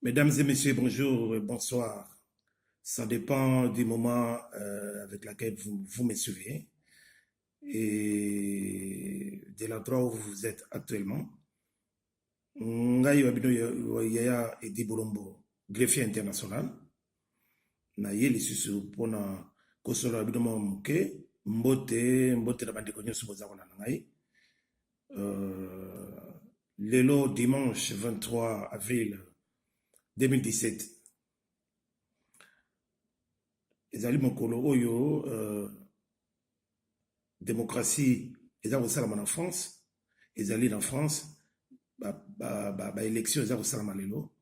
Mesdames et messieurs, bonjour, bonsoir. Ça dépend du moment avec lequel vous me suivez et de l'endroit où vous êtes actuellement. Ngai wabino yaya Edi Bolombo, greffier international. Na ye lisusu pona kosolo wabino moke mbote na bandeko nyonso bozako na ngai. Lelo dimanche 23 avril 2017. Ezali mokolo oyo démocratie eza kosalama na France, ezali na France élection eza kosalama lelo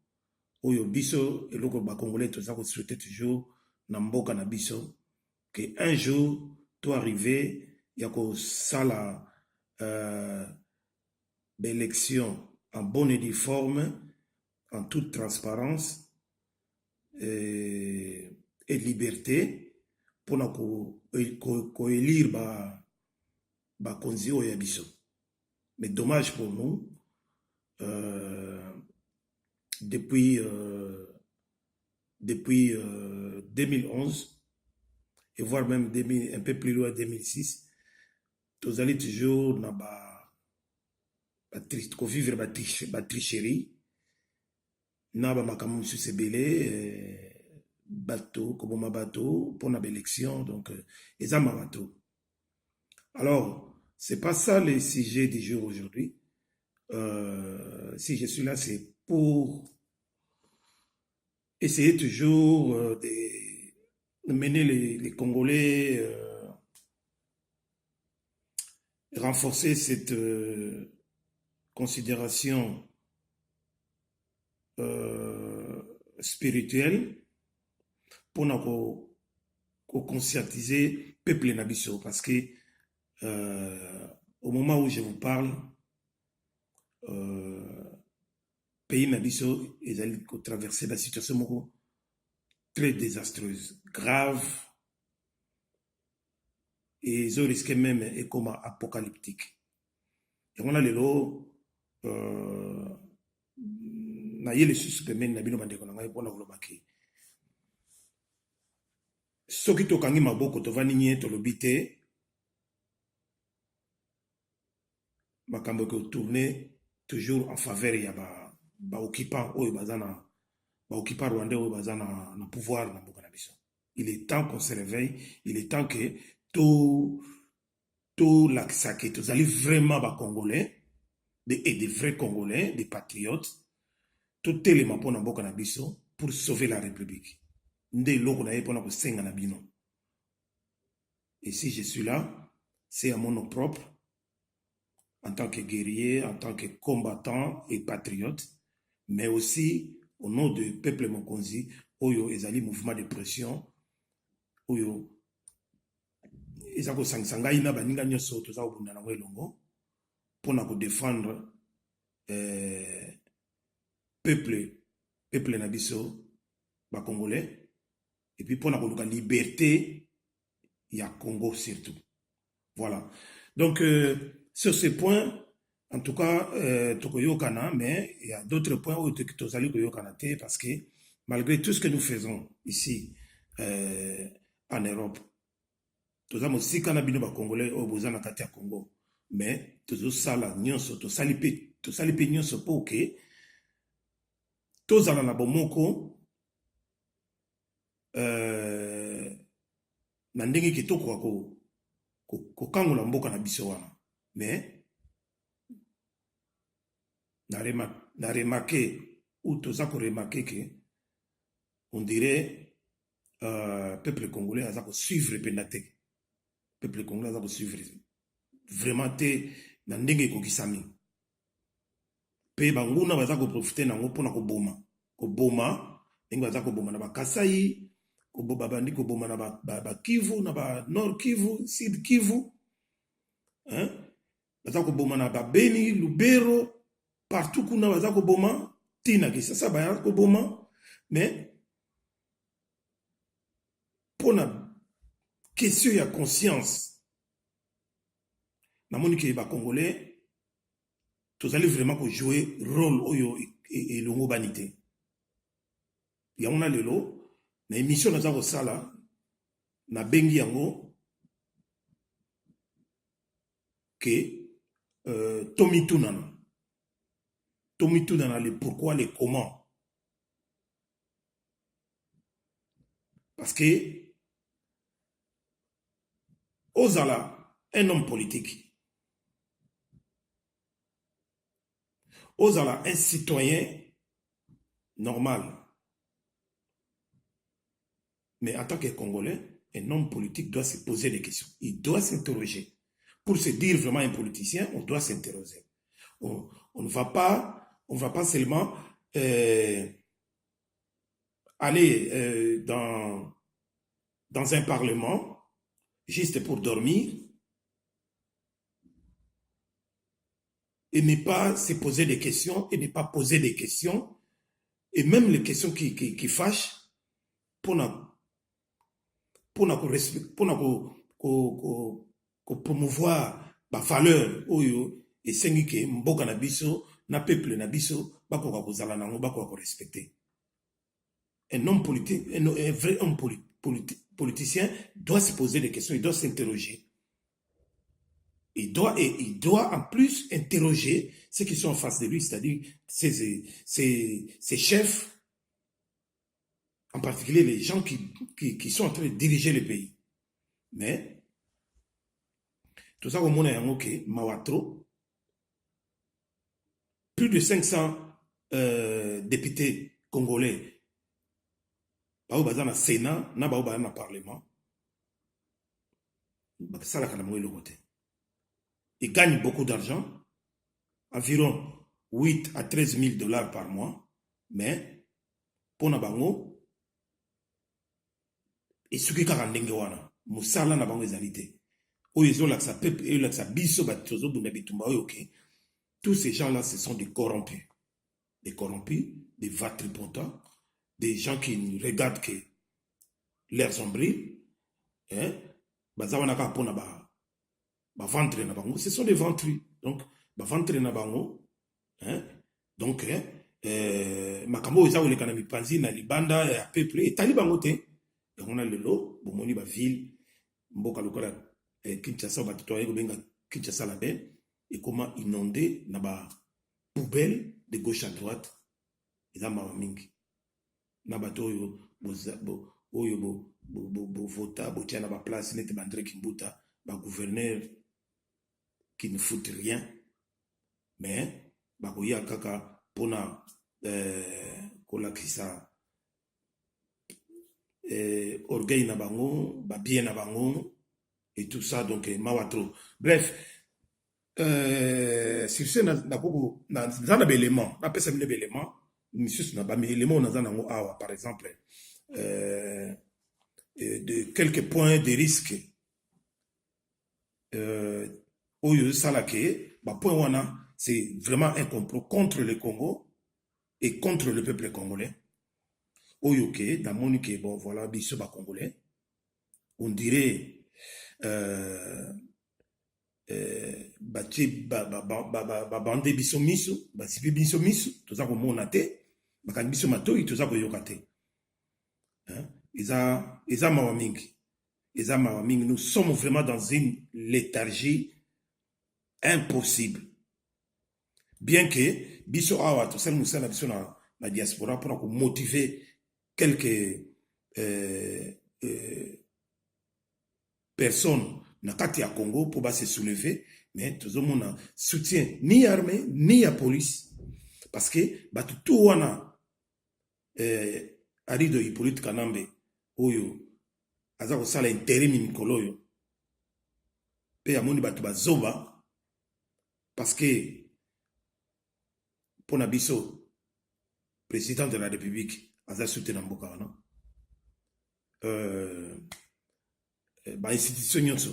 oyo biso eloko bakongolais toza kosouhaite toujours na mboka na biso que un jour to arrivé ya kosala élection en bonne et due forme, en toute transparence et liberté pour élire bakonzi oyo ya biso. Mais dommage pour nous, depuis 2011, et voire même un peu plus loin 2006, nous allons toujours vivre la tricherie, na ba makambo mosusu ebele bateau koboma bateau pour la élection, donc eza bateau. Alors c'est pas ça le sujet du jour aujourd'hui. Si je suis là, c'est pour essayer toujours de mener les Congolais, renforcer cette considération spirituelle pour nous conscientiser le peuple nabiso, parce que au moment où je vous parle, pays nabiso ils allaient traverser la situation très désastreuse, grave, et ils ont risqué même et comme apocalyptique. Et on a les lots na yele suspect na bino bandeko na ngai pona kolobaki soki tokangi maboko tovandi nye tolobi te makambo tourner toujours en faveur ya occupant oyo bazana occupant rwandais oyo bazana na pouvoir na mboka na biso. Il est temps qu'on se réveille, il est temps que tout lakisa ke tozali vraiment ba congolais et des vrais congolais, des patriotes, tout telema pona mboka na biso pour sauver la république. Nde loko na ye pona ko senga na bino. Et si je suis là, c'est à mon nom propre, en tant que guerrier, en tant que combattant et patriote, mais aussi au nom du peuple Mokonzi, oyo ezali mouvement de pression, oyo ezako sangai na baninga nyoso toza obunda na elongo pona ko défendre peuple na biso ba congolais, et puis pona ko luka liberté ya Congo surtout. Voilà. Donc sur ce point, en tout cas, tokoyokana, mais il y a d'autres points où tozali koyokana te, parce que malgré tout ce que nous faisons ici en Europe, toza mosika na bino ba congolais au bozana kati ya Congo, mais tozo sala nyonso tosali pe nyonso po ke tozala na bomoko na ndenge kitoko kokangola mboka na biso wana. Mais na remarqué ou toza ko remarqué que on dirait peuple congolais aza ko suivre pendate. Peuple congolais aza ko suivre vraiment te na ndenge kokisami. Pe banguna baza ko profiter nango pona koboma ndenge baza koboma na bakasai, bandi koboma na ba Kivu, na ba Nord Kivu, Sud Kivu, hein, baza koboma na ba Beni, Lubero, partout kuna baza koboma tina ke sasa baya koboma. Mais pona question ya conscience namoni ke ba congolais tozali vraiment ko jouer rôle oyo elongo banité. yango na lelo na émission naza kosala na bengi yango ke tomitunana le pourquoi le comment, parce que ozala un homme politique, ozala un citoyen normal. Mais en tant que Congolais, un homme politique doit se poser des questions. Il doit s'interroger. Pour se dire vraiment un politicien, on doit s'interroger. On ne va pas seulement aller dans un parlement juste pour dormir et ne pas se poser des questions et ne pas poser des questions, et même les questions qui fâchent pour promouvoir la valeur oyo et sengi ke mboka na biso na peuple na biso bakoka kozala nango bakoka respecter. Un homme politique, un vrai homme politicien doit se poser des questions, il doit s'interroger. Il doit en plus interroger ceux qui sont en face de lui, c'est-à-dire ses chefs, en particulier les gens qui sont en train de diriger le pays. Mais, tout ça, comme on a un Mawatro, plus de 500 députés congolais, dans le Sénat, dans le Parlement, ça, la le côté. Ils gagnent beaucoup d'argent, environ 8 à 13 000 dollars par mois, mais pour Nabango, et ce qui est en Dengewana, Moussala Nabango ezalité. Tous ces gens-là, ce sont des corrompus. Des corrompus, des vatripotents, des gens qui ne regardent que l'air sombril. Ce sont des ventrus. Donc, ventre na bango. Donc, makambo eza oleka na mipanzi na libanda ya peuple etali bango te. On a le lot, bomoni ba ville, mboka lokola Kinshasa batoto ayo benga Kinshasa la belle, et comment inonder na ba poubelle de gauche à droite. Eza ma mingi. Na bato oyo oyo bo vota bo tia na ba place nete bandre Kimbuta, ba gouverneur qui ne foutent rien, mais bakoya kaka pona kolakisa orgueil na bango, bien na bango et tout ça, donc mawatro. Bref, sur ce na élément, na pesa mine élément, monsieur na ba élément na zanango awa par exemple de quelques points de risque oyo salake ba point wana, c'est vraiment un complot contre le Congo et contre le peuple congolais. Oyoke, dans mon que bon voilà, biso ba congolais, on dirait bande biso miso, sipi biso miso, tout ça comme on a té, kan biso matoi, tout ça comme yokate. Isa mawamingi. Nous sommes vraiment dans une léthargie impossible. Bien que biso awa, tout ça nous sommes biso na diaspora pour motiver quelques personnes na kati ya Congo pour se soulever, mais tout le monde soutient ni armée ni la police, parce que tout wana arido Hippolyte Kanambe oyo aza kosala intérim mikolo oyo pe amoni bato bazoba, parce que pona biso président de la République aza soutenu mboka wana ba institution nyonso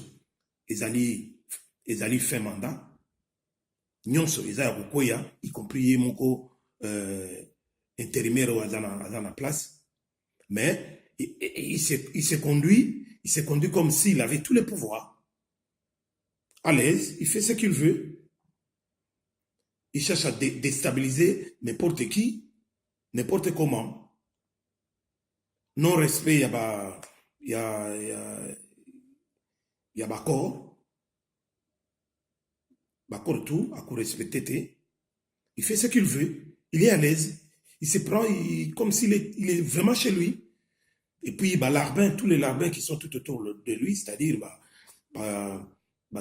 ezali fin mandat nyonso eza ya kokoya, y compris ye moko intérimaire ou aza na place, mais il se conduit comme s'il avait tous les pouvoirs. À l'aise, il fait ce qu'il veut. Il cherche à déstabiliser n'importe qui, n'importe comment. non respect ya baccord tout à respecter. Il fait ce qu'il veut, il est à l'aise, il se prend comme s'il il est vraiment chez lui. Et puis tous les larbins qui sont tout autour de lui, c'est-à-dire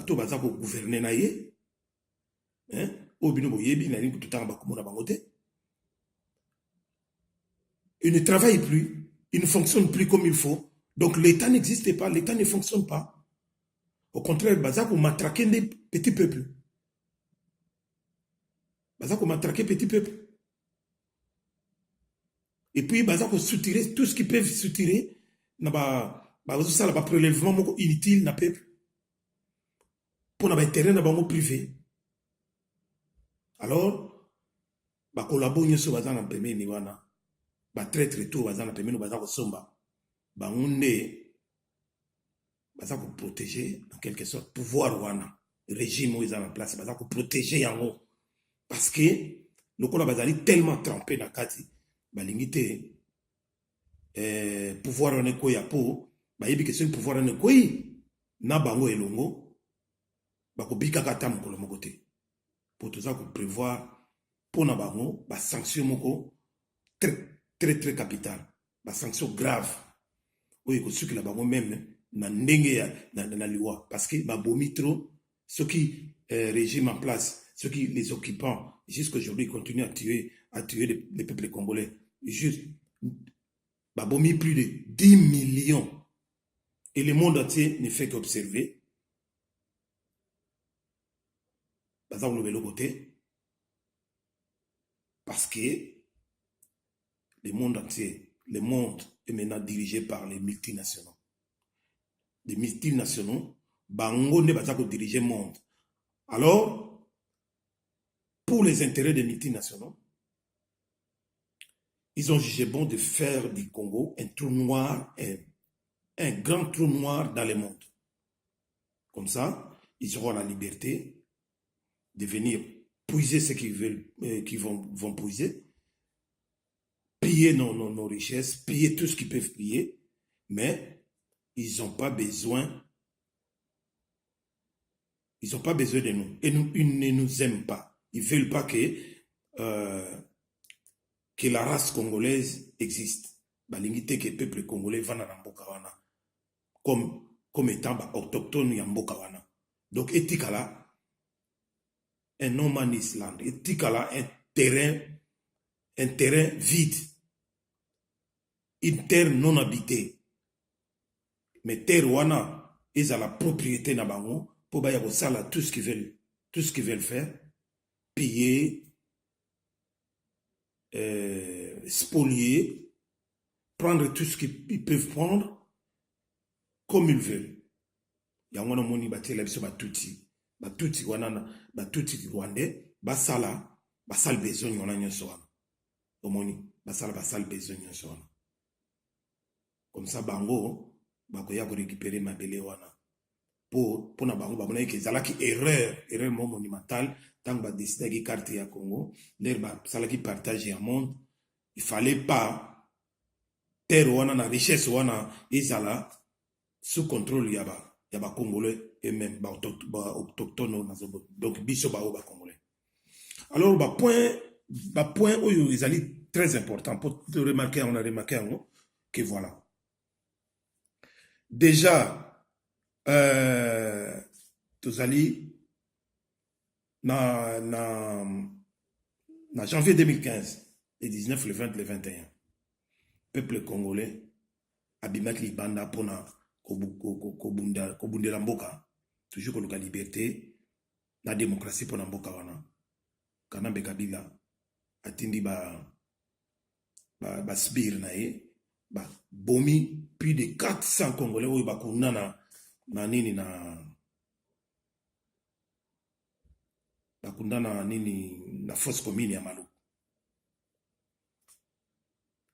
tout baza ko gouverner na ye, hein, obino boyebi na ni tout temps ba komona bangote. Il ne travaille plus, il ne fonctionne plus comme il faut. Donc l'État n'existe pas, l'État ne fonctionne pas. Au contraire, baza ko matraquer des petits peuples. Baza ko matraquer petits peuples. Et puis baza ko soutirer tout ce qu'ils peuvent soutirer na ça la prélèvement inutile na peuple. Pour na ba terrain na bango privé. Alors ba collabo nyoso baza na pembeni wana. Ba traître tout baza na pembeni baza ko somba. Ba ngunde baza ko protéger en quelque sorte pouvoir wana. Régime où ils ont en place baza ko protéger yango. Parce que le kola bazali tellement trempé na kati balingi te pouvoir wana ko ya po ba yebi que ce pouvoir wana ko na bango elongo ba ko bika kata mokolo moko te. Pour tout ça ko prévoir pour na bango ba sanction moko très capital, ba sanction grave. Oui, ko suki la bango même na ndenge ya na liwa parce que ba bomi trop ceux qui régime en place, ceux qui les occupants jusqu'aujourd'hui continuent à tuer les peuples congolais. Juste bah bomi plus de 10 millions et le monde entier ne fait qu'observer. Bah ça on le côté parce que le monde entier, le monde est maintenant dirigé par les multinationaux. Les multinationaux, bango ne va pas diriger le monde. Alors, pour les intérêts des multinationaux, ils ont jugé bon de faire du Congo un trou noir, un grand trou noir dans le monde. Comme ça, ils auront la liberté de venir puiser ce qu'ils veulent, qu'ils vont puiser, piller nos richesses, piller tout ce qu'ils peuvent piller, mais ils n'ont pas besoin. Ils n'ont pas besoin de nous. Et ils ne nous aiment pas. Ils ne veulent pas que la race congolaise existe. Balingite que le peuple congolais va dans mboka wana comme étant autochtone ya mboka wana. Donc etikala un no man's land, etikala un terrain vide, une terre non habitée. Mais terre wana est à la propriété na bango pour baya ko sala tout ce qu'ils veulent faire, piller, spolier, prendre tout ce qu'ils peuvent prendre comme ils veulent. Yango na moni batela biso batuti wana batuti rwandais basala besoin wana nyonso wana. Omoni basala besoin nyonso wana. Comme ça bango bakoya ko récupérer mabele wana. Pour na bango babona ke zalaki erreur monumentale tant ba décider ki carte ya Congo l'air ba salaki partage ya monde. Il fallait pas terre wana na richesse wana ezala sous contrôle ya ba congolais et même ba autochtone donc biso ba congolais. Alors ba point oyo ezali très important pour te remarquer, on a remarqué que voilà. Déjà tozali na janvier 2015, le 19, le 20, le 21, peuple congolais abimaki libanda pona kobundela mboka toujours koluka liberté na démocratie pona mboka wana. Kanambe Kabila atindi ba sbire na ye ba bomi plus de 400 congolais oyo bakunda na nini na force commune ya Maluku.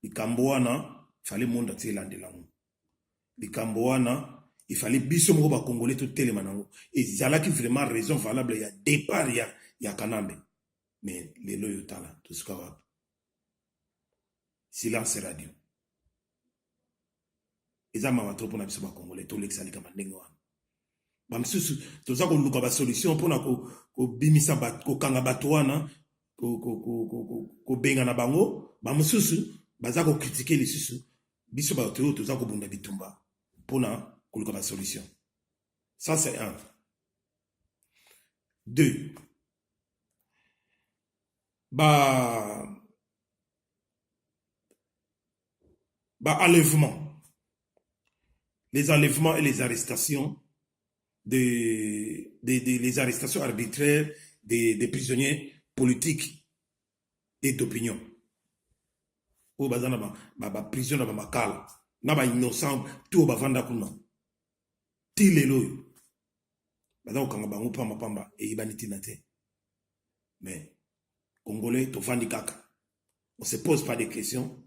Likambo wana fallait monde atier landelango. Likambo wana il fallait biso moko ba congolais tout telema nango. Et zalaki vraiment raison valable ya départ ya Kanambe. Mais les loyaux tala tout ce qu'on va. Silence radio. eza mawa trop mpona biso bakongolais tolekisa likama ndenge wana bamosusu toza koluka basolution mpona kobimisa kokanga bato wana kobenga na bango bamosusu baza kokritike lisusu biso bato oyo toza kobunda bitumba mpona koluka basolution. Ça c'est un. Deux, enlèvement. Les enlèvements et les arrestations les arrestations arbitraires des prisonniers politiques et d'opinion. Ou bazana ba prison na ba makala na ba innocent tout ba vanda kuna. Tilelo. Bazana okanga bango pamba et ibaniti na te. Mais Congolais to vandi kaka. On se pose pas de questions.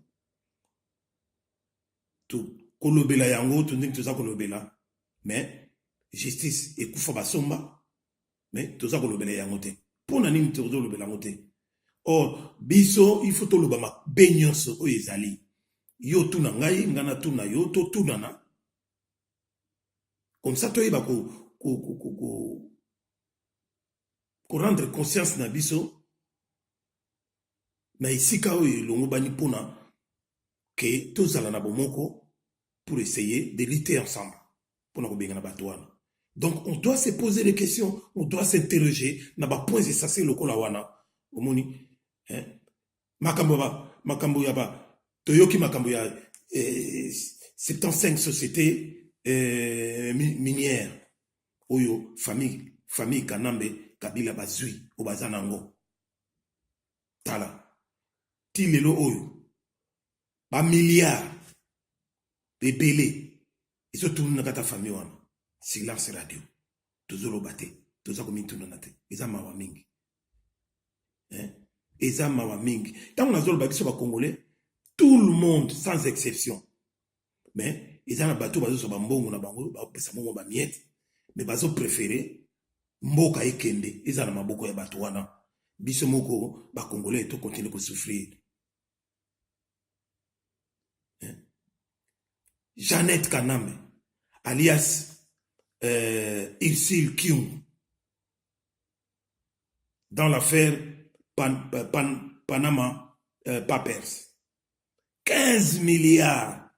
Tout kolobela yango tout ndenge toza kolobela. Mais justice et kufa basomba. Mais toza kolobela yango te. Pona nini toza kolobela yango te. Or biso il faut to lobama benyonso o ezali. Yo tuna ngai ngana tuna yo to tuna na. Comme ça to iba ko rendre conscience na biso na isika o longo bani pona que tozala na bomoko pour essayer de lutter ensemble pona ko benga na bato wana. Donc on doit se poser des questions, on doit s'interroger na ba points essentiels lokola wana. Omoni makambo ya ba toyoki makambo ya 75 sociétés minières oyo famille Kanambe Kabila bazui obazanango tala tilelo oyo ba milliards bebele iso tunu na kata famille wana silence radio tozolo bate toza komituna na te eza mawa mingi eza mawa mingi tant on a zolo bakiso ba congolais tout le monde sans exception mais eza na bato bazo so ba mbongo na bango ba pesa mbongo ba miette mais bazo préférer mboka ekende eza na maboko ya bato wana biso moko ba congolais to continuer ko souffrir. Jeannette Kanambe alias Ursule Kyung dans l'affaire Panama Papers. 15 milliards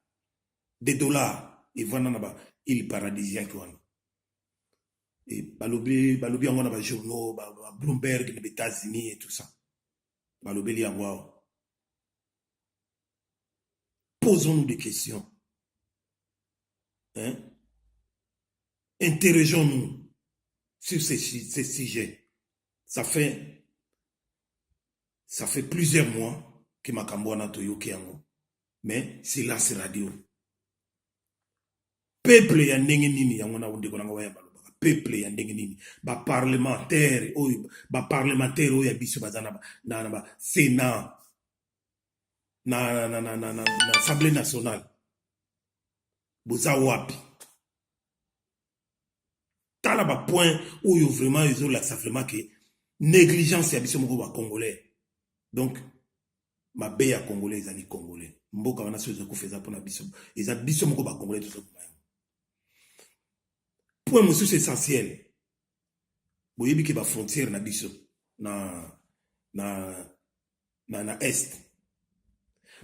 de dollars et voilà na il paradisiaque wana. Et balobi yango na ba journaux ba Bloomberg les États-Unis et tout ça. Balobi yango. Posons-nous des questions. Interrogeons-nous sur ces sujets. Ça fait plusieurs mois que makambo na toyoki yango. Mais silence radio. Peuple ya ndenge nini yango na ndeko nanga waya baloba. Peuple ya ndenge nini ba parlementaire oyo ya biso bazana na ba Sénat na Assemblée nationale. Boza wapi. Tala ba point oyo vraiment ils ont la vraiment que négligence ya biso moko ba congolais. Donc ma be ya congolais ezali congolais. Mboka wana so ezako feza pona biso. Eza biso moko ba congolais tout ça. Point mosusu essentiel. Boyebi ke ba frontière na biso na est.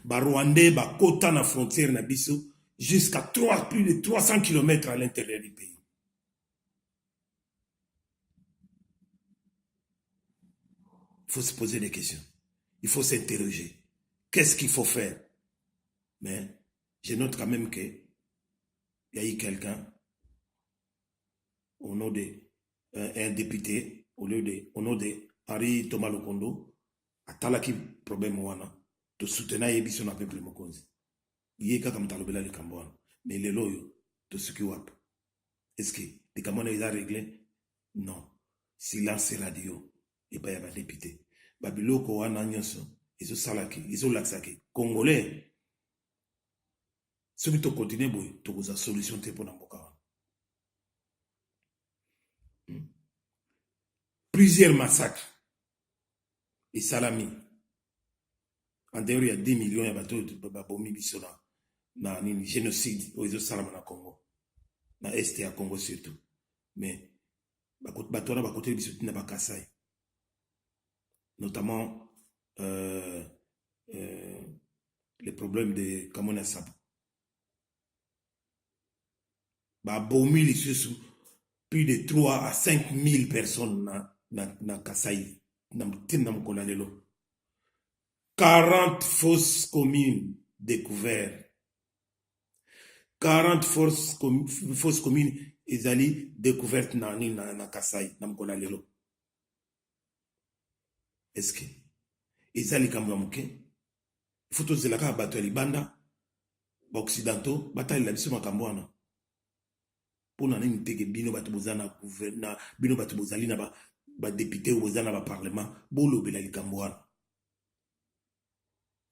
Ba Rwandais ba kota na frontière na biso jusqu'à plus de 300 km à l'intérieur du pays. Il faut se poser des questions. Il faut s'interroger. Qu'est-ce qu'il faut faire? Mais je note quand même qu'il y a eu quelqu'un au nom de un député, au nom de Henri Thomas Lokondo, a talaki problème wana, to soutenir yebiso na peuple mokonzi. Yeka comme talobela le Cambouan, mais les loyaux, to ce qui wap. Est-ce que les Cambouans ils ont réglé? Non. Silence radio, et pas y a député. Babiloko wana nyonso, ils ont salaki, ils ont laxaki. Congolais, ceux qui continuent boy, to vous a solution te pour n'importe. Plusieurs massacres et salami. En dehors, il y a 10 millions de bateaux de babomi bisona na nini génocide oyo ezosalama na Congo na este ya Congo surtout mais bato wana bakoteli biso tina bakasai notamment les problèmes de Kamona Sabo babomi lisusu plus de 3 à 5 000 personnes na Kasai na mokolo lelo 40 fausses communes découvertes 40 fausses communes ezali découvertes na Kasai na mokolo lelo est-ce que ezali kamwa moke faut tozelaka bato ya libanda baoccidentaux batalela biso makambo wana mpona nini teke bino bato boza na gouvernement bino bato bozali na badepute oyo boza na baparlement bolobela likambo wana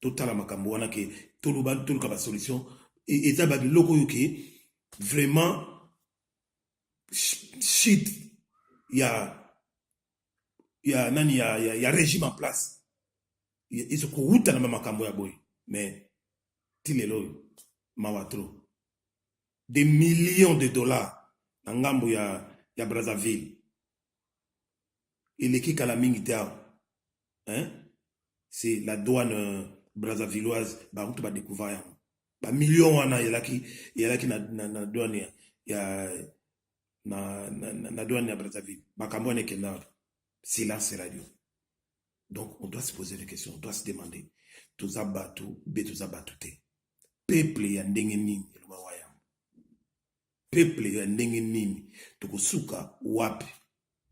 totala makambo wana ke toluka basolution eza babiloko oyo ke vraiment shit ya nani ya régime en place ezokowuta na makambo ya boye mais ti lelo oyo mawa tro des millions de dollars na ngambo ya Brazzaville eleki kala mingi te awa c'est la douane brazzavilloise bakutu badécouvert yango bamillion wana eyalaki na douane na douane ya Brazzaville makambo wana ekenda wana silence radio. Donc on doit se poser des questions, on doit se demander toza batu be toza batu te peuple ya ndenge nini peuple ya ndenge nini tokosuka wapi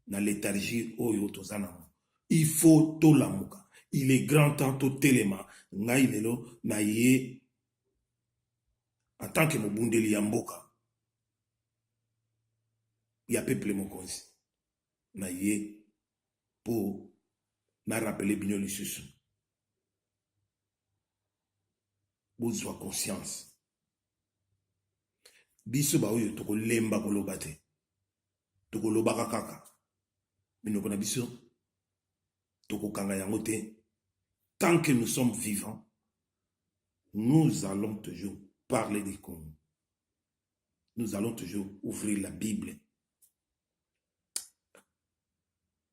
na léthargie oyo toza nango il faut tolamuka il est grand temps totelema ngai lelo na ye en tant que mobundeli ya mboka ya peuple mokonzi na ye po na rappeler bino lisusu bozwa conscience biso ba oyo tokolemba koloba te tokolobaka kaka minoko na biso tokokanga yango te tant que nous sommes vivants nous allons toujours parler des Congo nous allons toujours ouvrir la Bible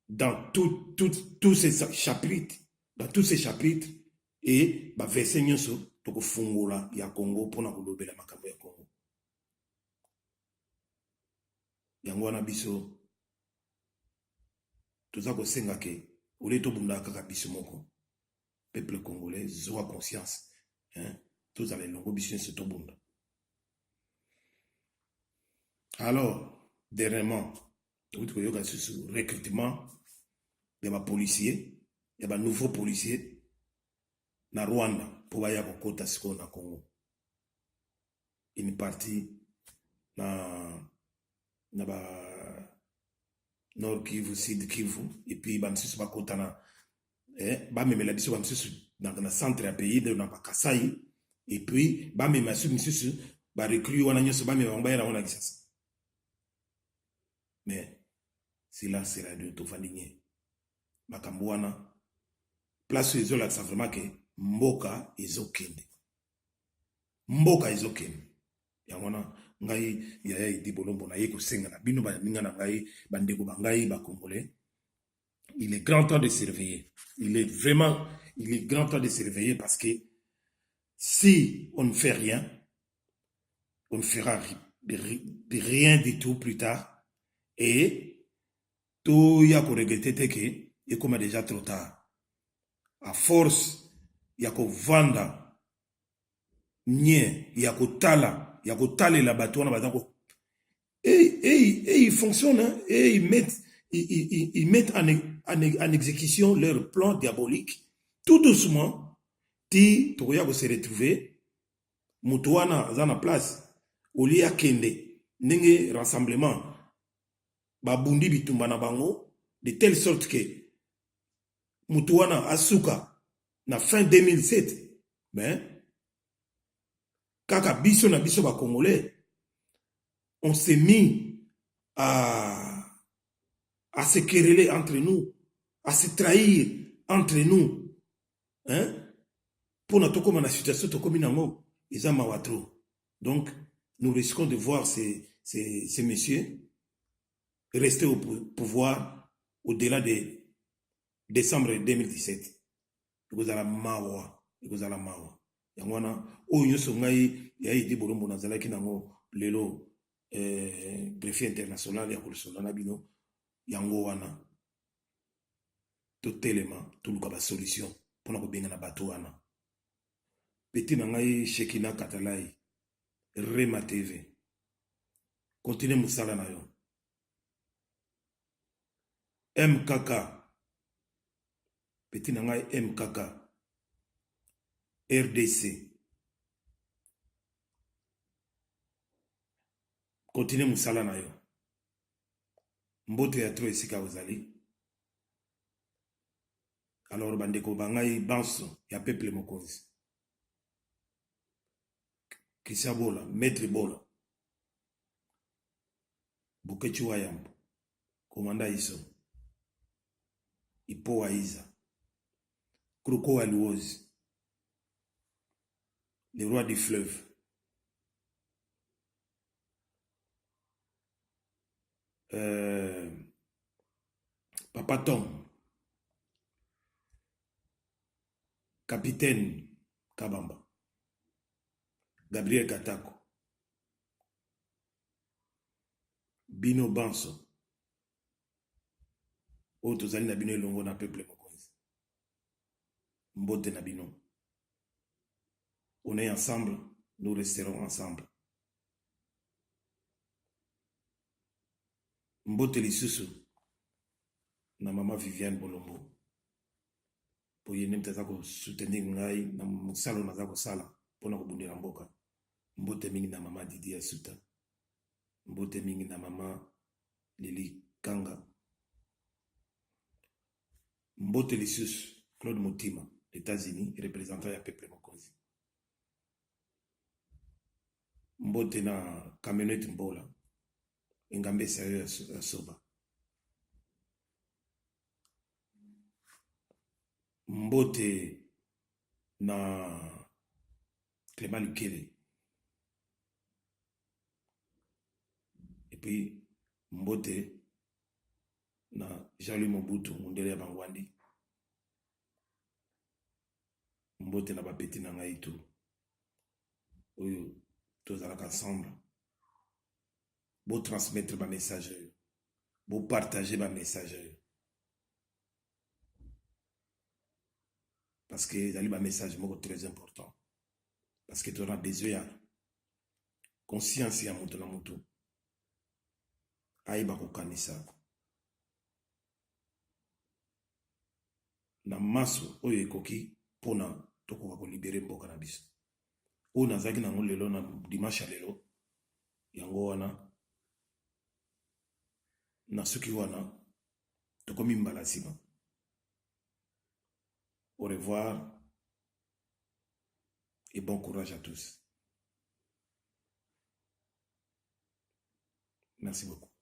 dans tous ces chapitres et verset nyonso tokofungola ya Congo pona kolobela makambo ya Congo yango wana biso toza kosenga ke ole tobunda kaka biso moko peuple congolais zwa conscience tozala elongo biso nyonso tobunda. Alors dernièrement tokoyoka susu recrutement ya bapolicier ya banouveau policier na Rwanda po baya kokota siko na Congo une partie na ba Nord Kivu, Sud Kivu et puis bamisusu bakota na bamemela biso bamisusu na centre ya pays de na Kasai et puis bamema misusu ba recrue wana nyonso bamema bango bayela wana Kisasa mais silence radio tofandinye makambo wana place ezolakisa vraiment ke mboka ezokende yango wana ngai yaya idi bolombo na ye kosenga na bino baninga na ngai bandeko bangai ba congolais il est grand temps de se réveiller il est grand temps de se réveiller parce que si on ne fait rien on ne fera rien du tout plus tard et tout ya ko regretter que et comme déjà trop tard à force ya ko vanda nye ya ko tala ya ko talela bato wana bazako et ils fonctionnent hein, et ils mettent en exécution leur plan diabolique tout doucement ti to ya ko se retrouver mutu wana za na place au lieu kende ndenge rassemblement babundi bitumba na bango de telle sorte que mutu wana asuka na fin 2007 ben kaka biso na biso ba congolais on s'est mis à se quereller entre nous à se trahir entre nous hein pour na tokoma na situation tokomi nango eza mawa trop Donc, nous risquons de voir ces messieurs rester au pouvoir au-delà de décembre 2017. Ekozala mawa, ekozala mawa. Yangwana, oyo nyonso ngai ya Idi Bolombo nazalaki nango lelo greffier international ya kolosola na bino yango wana. Totelema, toluka ba solution pona kobenga na bato wana. Petit na ngai Shekina Katalai, Rema TV. Continue musala na yo. MKK. Petit na ngai MKK. RDC. Continue musala na yo. Mbote ya tro esika ozali. Alors bandeko bangai banso ya peuple mokonzi. Kisa bola, maître bola. Bukechi wayambo. Komanda iso. Ipo wa Iza. Kroko wa Luozi. Le roi du fleuve. Papa Tom. Capitaine Kabamba. Gabriel Katako. Bino Banso. Oyo tozali na bino elongo na peuple mokonzi. Mbote na bino. On est ensemble, nous resterons ensemble. Mbote lisusu na mama Viviane Bolombo. Po yene mteza ko soutenir ngai na musalo naza ko sala pona ko bundela mboka. Mbote mingi na mama Didi Asuta. Mbote mingi na mama Lili Kanga. Mbote lisusu Claude Mutima, États-Unis, représentant ya peuple mokonzi. Mbote na Kamionete Mbola. Engambe sayo ya soba. Mbote na Clément Lukele. Et puis Mbote na Jean-Louis Mobutu Mundele ya Bangwandi. Mbote na bapeti na ngai tu. Oyo tozalaka ensemble. Beau transmettre ma message. Beau partager ma message. Parce que c'est un message très important. Parce que tu auras besoin de conscience ya mutu na mutu. Aïba kokanisa. Na maso oyo ekoki pona tokoka ko libérer mboka na biso. Oyo nazaki nango lelo na dimanche lelo. Yango wana na suki wana tokomi mbala nsima. Au revoir et bon courage à tous. Merci beaucoup.